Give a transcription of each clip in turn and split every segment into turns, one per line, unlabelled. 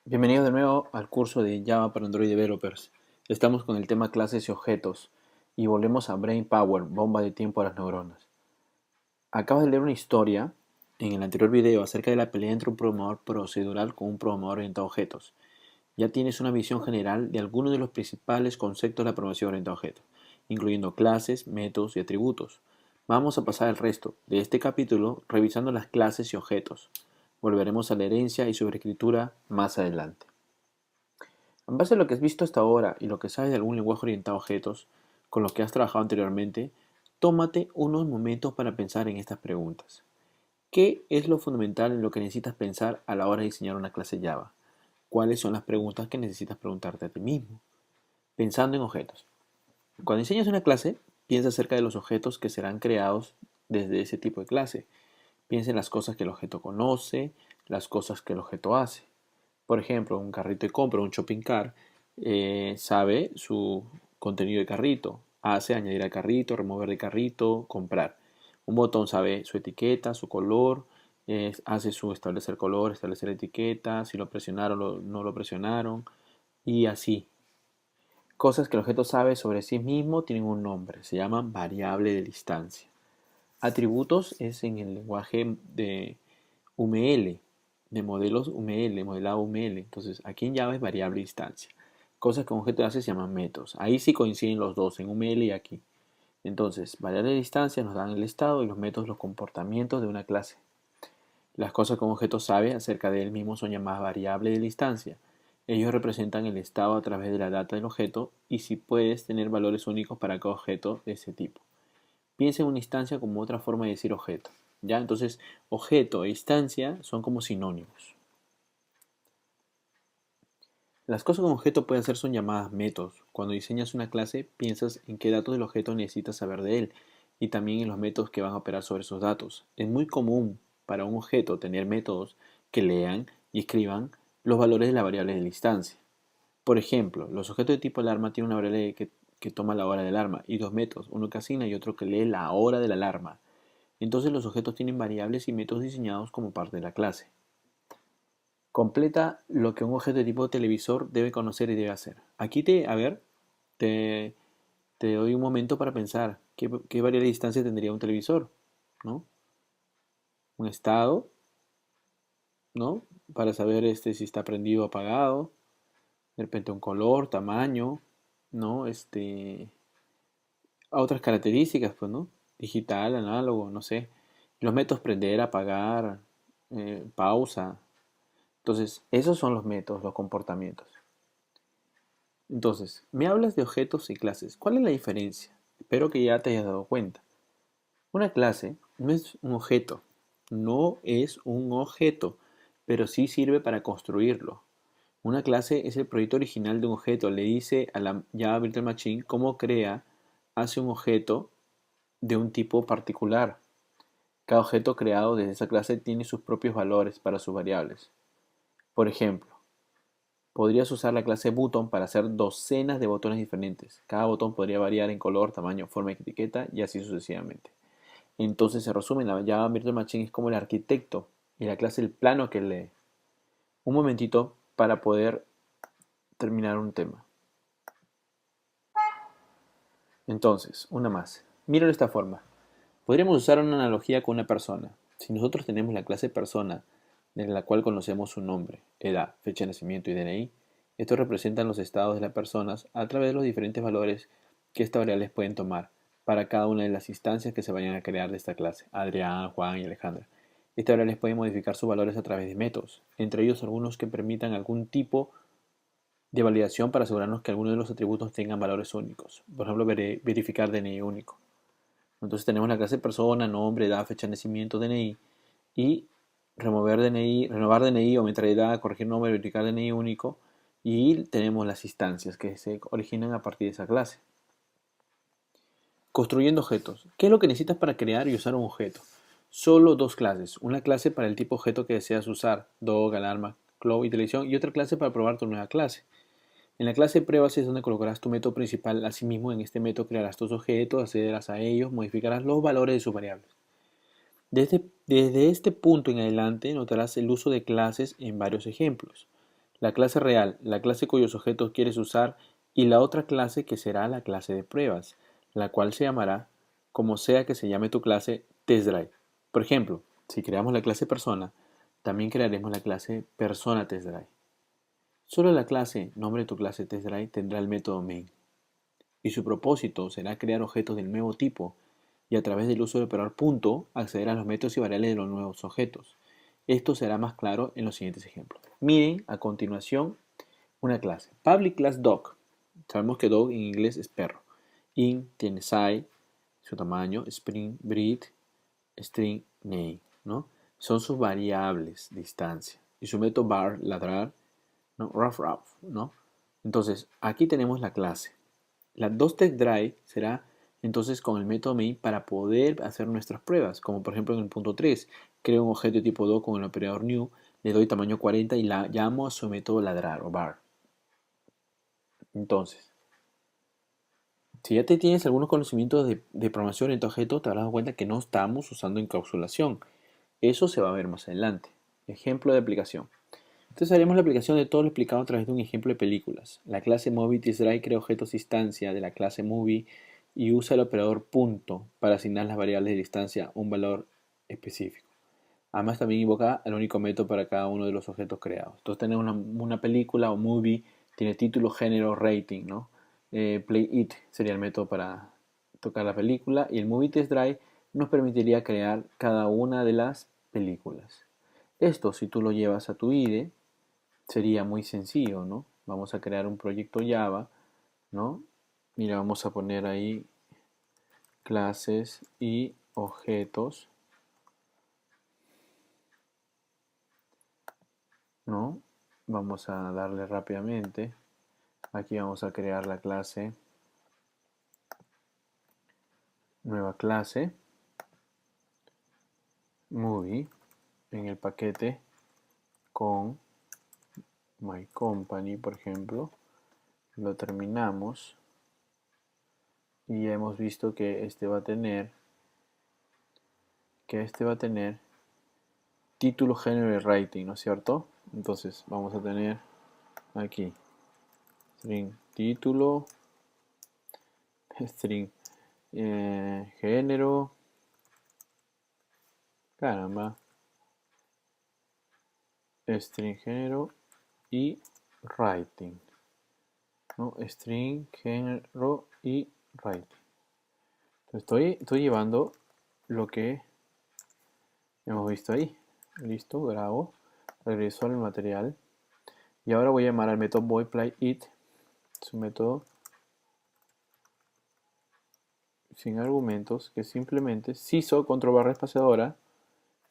Bienvenidos de nuevo al curso de Java para Android Developers. Estamos con el tema clases y objetos y volvemos a Brain Power, bomba de tiempo a las neuronas. Acabas de leer una historia en el anterior video acerca de la pelea entre un programador procedural con un programador orientado a objetos. Ya tienes una visión general de algunos de los principales conceptos de la programación orientada a objetos, incluyendo clases, métodos y atributos. Vamos a pasar el resto de este capítulo revisando las clases y objetos. Volveremos a la herencia y sobreescritura más adelante. En base a lo que has visto hasta ahora y lo que sabes de algún lenguaje orientado a objetos con los que has trabajado anteriormente, tómate unos momentos para pensar en estas preguntas. ¿Qué es lo fundamental en lo que necesitas pensar a la hora de diseñar una clase Java? ¿Cuáles son las preguntas que necesitas preguntarte a ti mismo? Pensando en objetos. Cuando diseñas una clase, piensa acerca de los objetos que serán creados desde ese tipo de clase. Piensa en las cosas que el objeto conoce, las cosas que el objeto hace. Por ejemplo, un carrito de compra, un shopping cart, sabe su contenido de carrito. Hace añadir al carrito, remover del carrito, comprar. Un botón sabe su etiqueta, su color, hace su establecer color, establecer etiqueta, si lo presionaron o no lo presionaron, y así. Cosas que el objeto sabe sobre sí mismo tienen un nombre, se llaman variable de distancia. Atributos es en el lenguaje de UML, de modelos UML, modelado UML. Entonces, aquí en Java es variable de instancia. Cosas que un objeto hace se llaman métodos. Ahí sí coinciden los dos, en UML y aquí. Entonces, variable de distancia nos dan el estado y los métodos los comportamientos de una clase. Las cosas que un objeto sabe acerca de él mismo son llamadas variables de distancia. Ellos representan el estado a través de la data del objeto y si puedes tener valores únicos para cada objeto de ese tipo. Piensa en una instancia como otra forma de decir objeto. ¿Ya? Entonces, objeto e instancia son como sinónimos. Las cosas con objeto pueden ser son llamadas métodos. Cuando diseñas una clase, piensas en qué datos del objeto necesitas saber de él y también en los métodos que van a operar sobre esos datos. Es muy común para un objeto tener métodos que lean y escriban los valores de la variable de la instancia. Por ejemplo, los objetos de tipo alarma tienen una variable que toma la hora del alarma y dos métodos, uno que asigna y otro que lee la hora de la alarma. Entonces los objetos tienen variables y métodos diseñados como parte de la clase. Completa lo que un objeto de tipo televisor debe conocer y debe hacer. Aquí te, te doy un momento para pensar qué variable de distancia tendría un televisor, ¿no? Un estado, ¿no? Para saber si está prendido o apagado. De repente un color, tamaño, ¿no? A otras características, pues, ¿no? Digital, análogo, no sé. Los métodos prender, apagar, pausa. Entonces, esos son los métodos, los comportamientos. Entonces, me hablas de objetos y clases. ¿Cuál es la diferencia? Espero que ya te hayas dado cuenta. Una clase no es un objeto, no es un objeto, pero sí sirve para construirlo. Una clase es el proyecto original de un objeto, le dice a la Java Virtual Machine cómo hace un objeto de un tipo particular. Cada objeto creado desde esa clase tiene sus propios valores para sus variables. Por ejemplo, podrías usar la clase button para hacer docenas de botones diferentes. Cada botón podría variar en color, tamaño, forma y etiqueta y así sucesivamente. Entonces se resume, la Java Virtual Machine es como el arquitecto y la clase el plano que lee. Un momentito para poder terminar un tema. Entonces, una más. Míralo de esta forma. Podríamos usar una analogía con una persona. Si nosotros tenemos la clase persona, de la cual conocemos su nombre, edad, fecha de nacimiento y DNI, estos representan los estados de las personas a través de los diferentes valores que estas variables pueden tomar para cada una de las instancias que se vayan a crear de esta clase, Adrián, Juan y Alejandra. Estas variables pueden modificar sus valores a través de métodos, entre ellos algunos que permitan algún tipo de validación para asegurarnos que algunos de los atributos tengan valores únicos. Por ejemplo, verificar DNI único. Entonces tenemos la clase persona, nombre, edad, fecha de nacimiento, DNI y remover DNI, renovar DNI, aumentar edad, corregir nombre, verificar DNI único y tenemos las instancias que se originan a partir de esa clase. Construyendo objetos. ¿Qué es lo que necesitas para crear y usar un objeto? Solo dos clases. Una clase para el tipo objeto que deseas usar, dog, alarma, cloud y televisión, y otra clase para probar tu nueva clase. En la clase de pruebas es donde colocarás tu método principal. Asimismo, en este método crearás tus objetos, accederás a ellos, modificarás los valores de sus variables. Desde este punto en adelante notarás el uso de clases en varios ejemplos. la clase real, la clase cuyos objetos quieres usar, y la otra clase que será la clase de pruebas, la cual se llamará, como sea que se llame tu clase, TestDrive. Por ejemplo, si creamos la clase persona, también crearemos la clase persona TestDrive. Solo la clase nombre de tu clase TestDrive tendrá el método main, y su propósito será crear objetos del nuevo tipo y a través del uso del operador punto acceder a los métodos y variables de los nuevos objetos. Esto será más claro en los siguientes ejemplos. Miren a continuación una clase. Public class dog. Sabemos que dog en inglés es perro. Int tiene size, su tamaño, spring, breed, string, name, ¿no? Son sus variables de instancia. Y su método bar, ladrar, ¿no? Ruff, ruff, ¿no? Entonces, aquí tenemos la clase. La DOS-TestDrive será entonces con el método main para poder hacer nuestras pruebas, como por ejemplo en el punto 3, creo un objeto de tipo do con el operador new, le doy tamaño 40 y la llamo a su método ladrar o bar. Entonces, si ya te tienes algunos conocimientos de programación en tu objeto, te habrás dado cuenta que no estamos usando encapsulación. Eso se va a ver más adelante. Ejemplo de aplicación. Entonces haremos la aplicación de todo lo explicado a través de un ejemplo de películas. La clase movie_TestDrive crea objetos instancia de la clase movie y usa el operador punto para asignar las variables de distancia un valor específico. Además también invoca el único método para cada uno de los objetos creados. Entonces tenemos una película o movie, tiene título, género, rating, ¿no? Play it sería el método para tocar la película y el movie test drive nos permitiría crear cada una de las películas. Esto si tú lo llevas a tu IDE sería muy sencillo, ¿no? Vamos a crear un proyecto Java, ¿no? Mira, vamos a poner ahí clases y objetos, ¿no? Vamos a darle rápidamente. Aquí vamos a crear la clase, nueva clase, movie, en el paquete con my company, por ejemplo. Lo terminamos y ya hemos visto que este va a tener título, género y rating, ¿no es cierto? Entonces vamos a tener aquí string título, string género, caramba, string género y rating, ¿no? String género y rating. Entonces estoy llevando lo que hemos visto ahí. Listo, grabo, regreso al material y ahora voy a llamar al método boyplayIt, su método sin argumentos, que simplemente CISO control barra espaciadora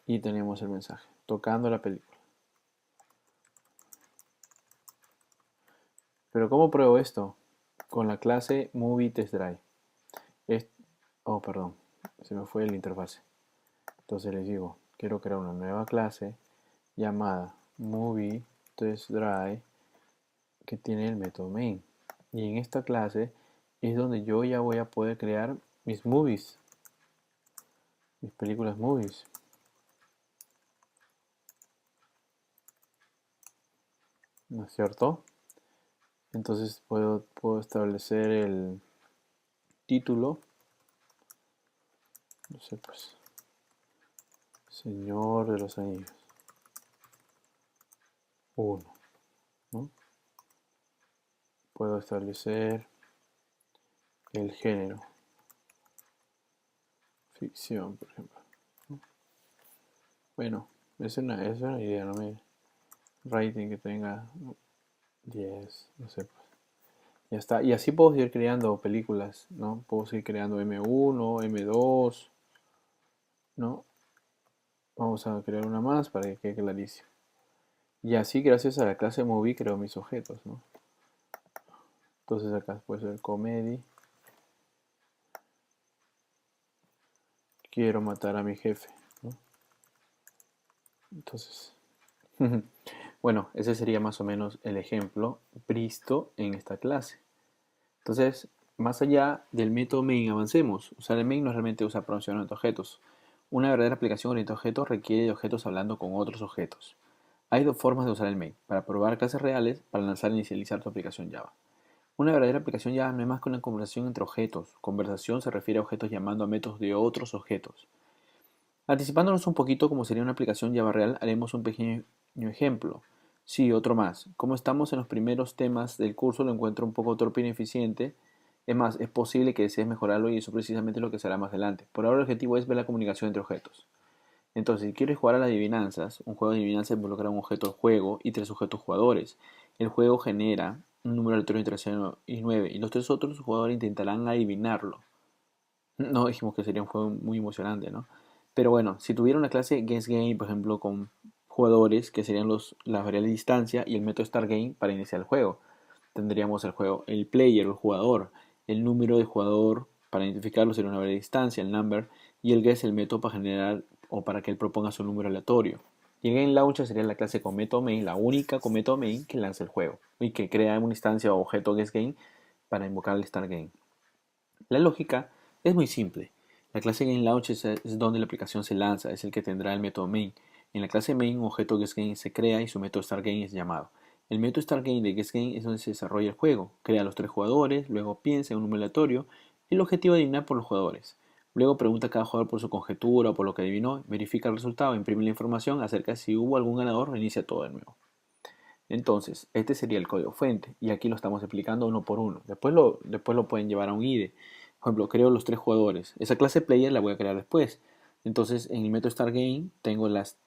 y tenemos el mensaje, tocando la película. Pero ¿cómo pruebo esto? Con la clase movie_TestDrive. Oh, perdón, se me fue la interfase. Entonces les digo, quiero crear una nueva clase llamada movie_TestDrive que tiene el método main. Y en esta clase es donde yo ya voy a poder crear mis movies, mis películas movies. ¿No es cierto? Entonces puedo establecer el título, no sé, pues, Señor de los Anillos 1, ¿no? Puedo establecer el género, ficción, por ejemplo, ¿no? Bueno, es una idea, no me rating que tenga 10, no sé, pues. Ya está. Y así puedo seguir creando películas, ¿no? Puedo seguir creando M1, M2, ¿no? Vamos a crear una más para que quede clarísimo. Y así, gracias a la clase movie, creo mis objetos, ¿no? Entonces acá puede ser comedy. Quiero matar a mi jefe, ¿no? Entonces, bueno, ese sería más o menos el ejemplo visto en esta clase. Entonces, más allá del método main, avancemos. Usar el main no realmente usa programación de objetos. Una verdadera aplicación orientada a objetos requiere de objetos hablando con otros objetos. Hay dos formas de usar el main, para probar clases reales, para lanzar e inicializar tu aplicación Java. Una verdadera aplicación Java no es más que una conversación entre objetos. Conversación se refiere a objetos llamando a métodos de otros objetos. Anticipándonos un poquito como sería una aplicación Java real, haremos un pequeño ejemplo. Sí, otro más. Como estamos en los primeros temas del curso, lo encuentro un poco torpe e ineficiente. Es más, es posible que desees mejorarlo y eso precisamente es lo que será más adelante. Por ahora el objetivo es ver la comunicación entre objetos. Entonces, si quieres jugar a las adivinanzas, un juego de adivinanzas involucra un objeto juego y tres sujetos jugadores. El juego genera un número aleatorio entre 0 y 9 y los tres otros jugadores intentarán adivinarlo. No dijimos que sería un juego muy emocionante, ¿no? Pero bueno, si tuviera una clase Guess Game, por ejemplo, con jugadores, que serían las variables de distancia y el método Start Game para iniciar el juego. Tendríamos el juego, el player, el jugador, el número de jugador para identificarlo sería una variable de distancia, el number, y el guess el método para generar o para que él proponga su número aleatorio. Y el Game Launcher sería la clase con método main, la única con método main que lanza el juego y que crea una instancia o objeto Guess Game para invocar el Start Game. La lógica es muy simple. La clase GameLauncher es donde la aplicación se lanza, es el que tendrá el método main. En la clase main, un objeto GuessGame se crea y su método StartGame es llamado. El método StartGame de GuessGame es donde se desarrolla el juego. Crea a los tres jugadores, luego piensa en un número aleatorio y el objetivo es adivinar por los jugadores. Luego pregunta a cada jugador por su conjetura o por lo que adivinó, verifica el resultado, imprime la información acerca de si hubo algún ganador, reinicia todo de nuevo. Entonces, este sería el código fuente y aquí lo estamos explicando uno por uno. Después lo pueden llevar a un IDE. Por ejemplo, creo los tres jugadores. Esa clase player la voy a crear después. Entonces, en el método StartGame tengo las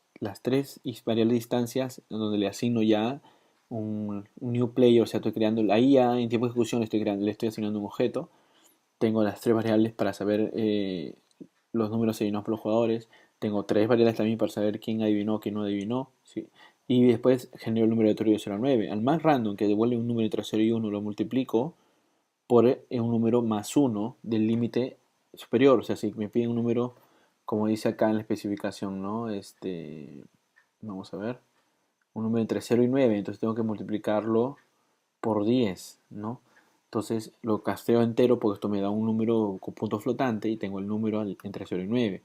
tres variables de distancias donde le asigno ya un new player, o sea, estoy creando, ahí ya en tiempo de ejecución le estoy asignando un objeto. Tengo las tres variables para saber los números adivinados por los jugadores. Tengo tres variables también para saber quién adivinó, quién no adivinó. ¿Sí? Y después genero el número aleatorio de 0 a 9. Al más random que devuelve un número entre 0 y 1 lo multiplico por un número más 1 del límite superior. O sea, si me piden un número, como dice acá en la especificación, ¿no? Vamos a ver. Un número entre 0 y 9. Entonces tengo que multiplicarlo por 10, ¿no? Entonces lo casteo entero porque esto me da un número con punto flotante y tengo el número entre 0 y 9.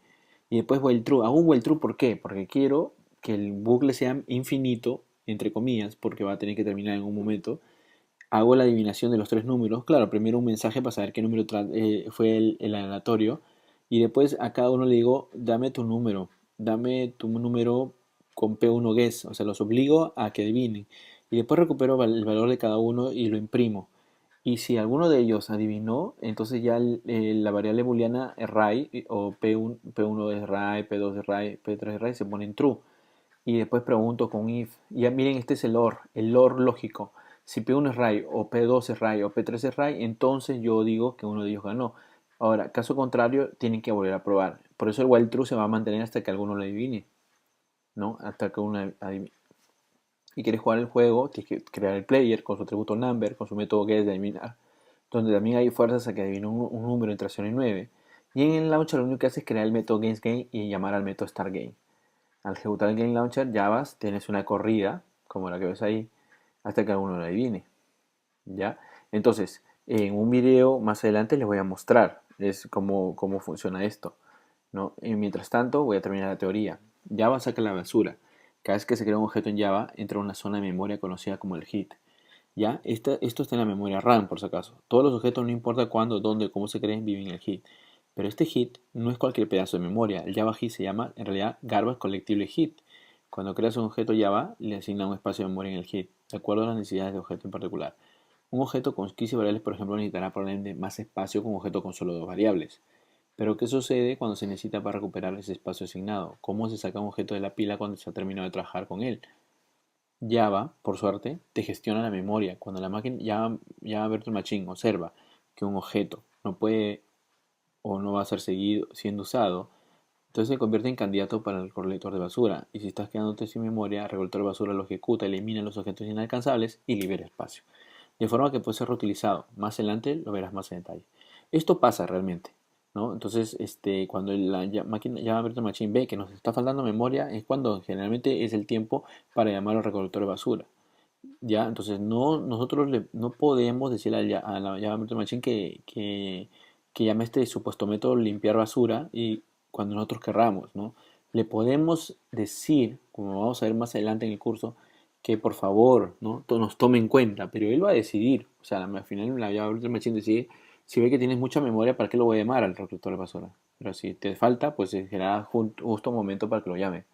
Y después while true. Hago un while true, ¿por qué? Porque quiero que el bucle sea infinito, entre comillas, porque va a tener que terminar en un momento. Hago la adivinación de los tres números. Claro, primero un mensaje para saber qué número fue el aleatorio. Y después a cada uno le digo, dame tu número con P1 guess. O sea, los obligo a que adivinen. Y después recupero el valor de cada uno y lo imprimo. Y si alguno de ellos adivinó, entonces ya la variable booleana array o P1 es array, P2 es array, P3 es array se pone en true. Y después pregunto con if. Y ya miren, este es el OR lógico. Si P1 es array o P2 es array o P3 es array, entonces yo digo que uno de ellos ganó. Ahora, caso contrario, tienen que volver a probar. Por eso el while true se va a mantener hasta que alguno lo adivine, ¿no? Hasta que uno adivine. Y quieres jugar el juego, tienes que crear el player con su atributo number, con su método get de adivinar, donde también hay fuerzas a que adivine un número entre 0 y 9. Y en el launcher lo único que hace es crear el método getGame y llamar al método startGame. Al ejecutar el Game Launcher, ya vas, tienes una corrida, como la que ves ahí, hasta que alguno lo adivine. ¿Ya? Entonces, en un video más adelante les voy a mostrar cómo funciona esto, ¿no? Y mientras tanto, voy a terminar la teoría. Java saca la basura. Cada vez que se crea un objeto en Java, entra a una zona de memoria conocida como el heap. ¿Ya? Esto está en la memoria RAM, por si acaso. Todos los objetos, no importa cuándo, dónde, cómo se creen, viven en el heap. Pero este heap no es cualquier pedazo de memoria. El Java heap se llama, en realidad, Garbage Collectible Heap. Cuando creas un objeto Java, le asigna un espacio de memoria en el heap, de acuerdo a las necesidades de objeto en particular. Un objeto con 15 variables, por ejemplo, necesitará probablemente más espacio que un objeto con solo dos variables. Pero ¿qué sucede cuando se necesita para recuperar ese espacio asignado? ¿Cómo se saca un objeto de la pila cuando se ha terminado de trabajar con él? Java, por suerte, te gestiona la memoria. Cuando la máquina Java Virtual Machine observa que un objeto no puede o no va a ser siendo usado, entonces se convierte en candidato para el recolector de basura. Y si estás quedándote sin memoria, el recolector de basura lo ejecuta, elimina los objetos inalcanzables y libera espacio. De forma que puede ser reutilizado. Más adelante lo verás más en detalle. Esto pasa realmente, ¿no? Entonces, cuando la máquina Java Virtual Machine ve que nos está faltando memoria, es cuando generalmente es el tiempo para llamar al recolector de basura. ¿Ya? Entonces, nosotros no podemos decirle a la Java Virtual Machine que llame este supuesto método limpiar basura y cuando nosotros querramos, ¿no? Le podemos decir como vamos a ver más adelante en el curso, que por favor, ¿no? Nos tome en cuenta, pero él va a decidir. O sea, al final la Virtual Machine decide, si ve que tienes mucha memoria, ¿para qué lo voy a llamar al reclutor de basura? Pero si te falta, pues será justo un momento para que lo llame.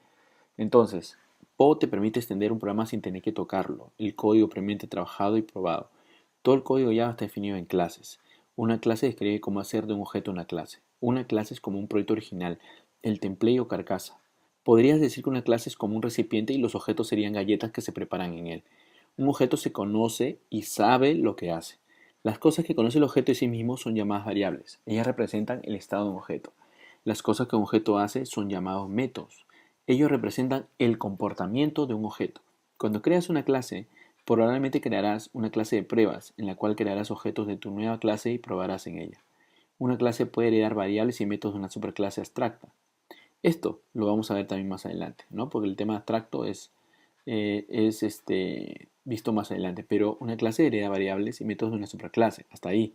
Entonces, Poe te permite extender un programa sin tener que tocarlo. El código previamente trabajado y probado. Todo el código Java está definido en clases. Una clase describe cómo hacer de un objeto una clase. Una clase es como un proyecto original, el template o carcasa. Podrías decir que una clase es como un recipiente y los objetos serían galletas que se preparan en él. Un objeto se conoce y sabe lo que hace. Las cosas que conoce el objeto de sí mismo son llamadas variables. Ellas representan el estado de un objeto. Las cosas que un objeto hace son llamados métodos. Ellos representan el comportamiento de un objeto. Cuando creas una clase, probablemente crearás una clase de pruebas en la cual crearás objetos de tu nueva clase y probarás en ella. Una clase puede heredar variables y métodos de una superclase abstracta. Esto lo vamos a ver también más adelante, ¿no? Porque el tema abstracto es visto más adelante, pero una clase hereda variables y métodos de una superclase, hasta ahí.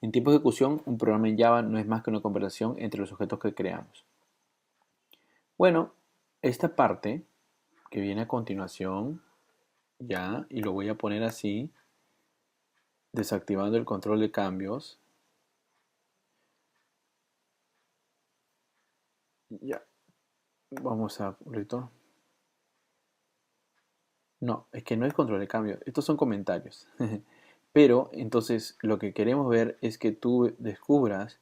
En tiempo de ejecución, un programa en Java no es más que una conversación entre los objetos que creamos. Bueno, esta parte que viene a continuación, ya, y lo voy a poner así, desactivando el control de cambios, ya, vamos a, ¿listo? No, es que no es control de cambios, estos son comentarios. Pero entonces lo que queremos ver es que tú descubras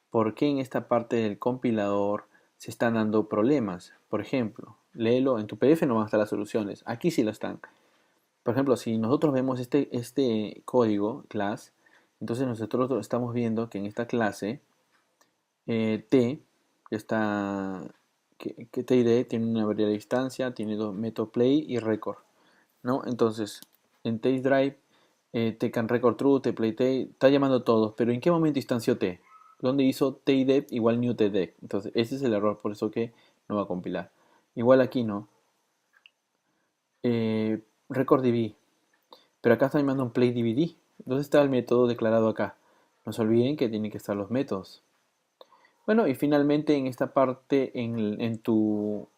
por qué en esta parte del compilador se están dando problemas. Por ejemplo, léelo, en tu PDF no van a estar las soluciones, aquí sí lo están. Por ejemplo, si nosotros vemos este código, class, entonces nosotros estamos viendo que en esta clase T, que está, que TID tiene una variable de distancia, tiene dos métodos play y record, ¿no? Entonces, en TasteDrive, T can record true, T play T, está llamando a todos, pero ¿en qué momento instanció T? ¿Dónde hizo TIDEP igual new TDEC? Entonces, ese es el error, por eso que no va a compilar. Igual aquí no. Record DB, pero acá está llamando un play DVD. ¿Dónde está el método declarado acá? No se olviden que tienen que estar los métodos. Bueno, y finalmente en esta parte, en tu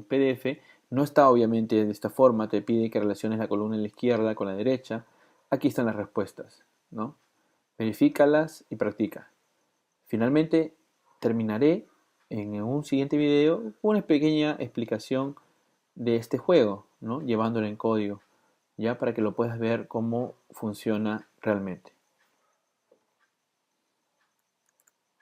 PDF, no está obviamente de esta forma, te pide que relaciones la columna en la izquierda con la derecha. Aquí están las respuestas, ¿no? Verifícalas y practica. Finalmente, terminaré en un siguiente video una pequeña explicación de este juego, ¿no? Llevándolo en código, ya para que lo puedas ver cómo funciona realmente.